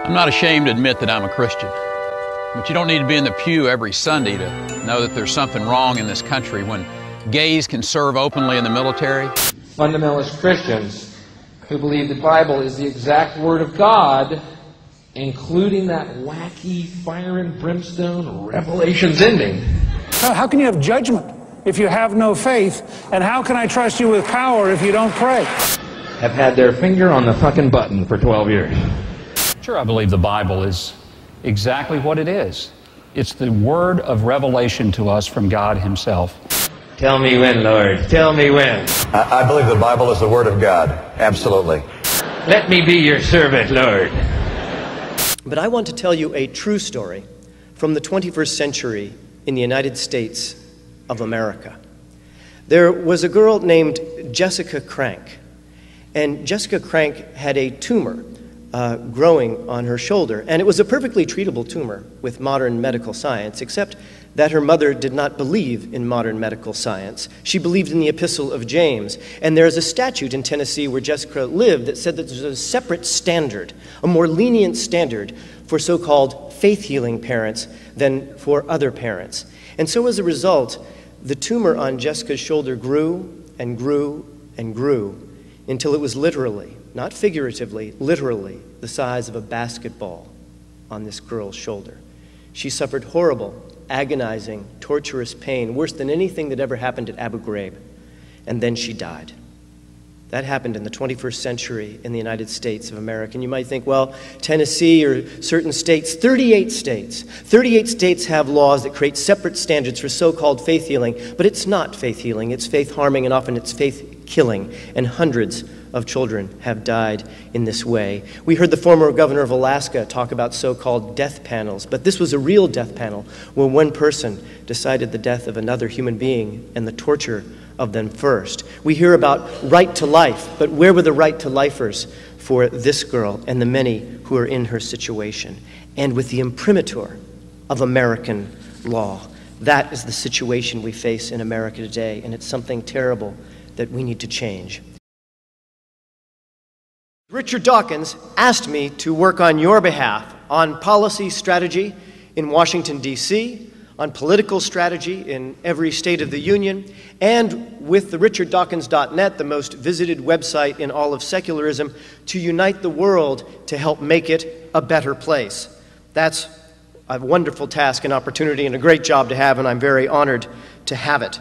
I'm not ashamed to admit that I'm a Christian, but you don't need to be in the pew every Sunday to know that there's something wrong in this country when gays can serve openly in the military. Fundamentalist Christians who believe the Bible is the exact Word of God, including that wacky fire and brimstone Revelations ending. How can you have judgment if you have no faith? And how can I trust you with power if you don't pray? Have had their finger on the fucking button for 12 years. Sure, I believe the Bible is exactly what it is. It's the word of revelation to us from God Himself. Tell me when, Lord. Tell me when. I believe the Bible is the Word of God. Absolutely. Let me be your servant, Lord. But I want to tell you a true story from the 21st century in the United States of America. There was a girl named Jessica Crank, and Jessica Crank had a tumor growing on her shoulder, and it was a perfectly treatable tumor with modern medical science, except that her mother did not believe in modern medical science. She believed in the Epistle of James, and there's a statute in Tennessee where Jessica lived that said that there's a separate standard, a more lenient standard for so-called faith-healing parents than for other parents. And so as a result, the tumor on Jessica's shoulder grew and grew and grew until it was literally, not figuratively, literally the size of a basketball on this girl's shoulder. She suffered horrible, agonizing, torturous pain, worse than anything that ever happened at Abu Ghraib. And then she died. That happened in the 21st century in the United States of America. And you might think, well, Tennessee or certain states, 38 states have laws that create separate standards for so-called faith healing, but it's not faith healing, it's faith harming, and often it's faith killing, and hundreds of children have died in this way. We heard the former governor of Alaska talk about so-called death panels, but this was a real death panel where one person decided the death of another human being and the torture of them first. We hear about right to life, but where were the right to lifers for this girl and the many who are in her situation? And with the imprimatur of American law, that is the situation we face in America today, and it's something terrible that we need to change. Richard Dawkins asked me to work on your behalf on policy strategy in Washington, D.C., on political strategy in every state of the Union, and with the richarddawkins.net, the most visited website in all of secularism, to unite the world to help make it a better place. That's a wonderful task and opportunity and a great job to have, and I'm very honored to have it.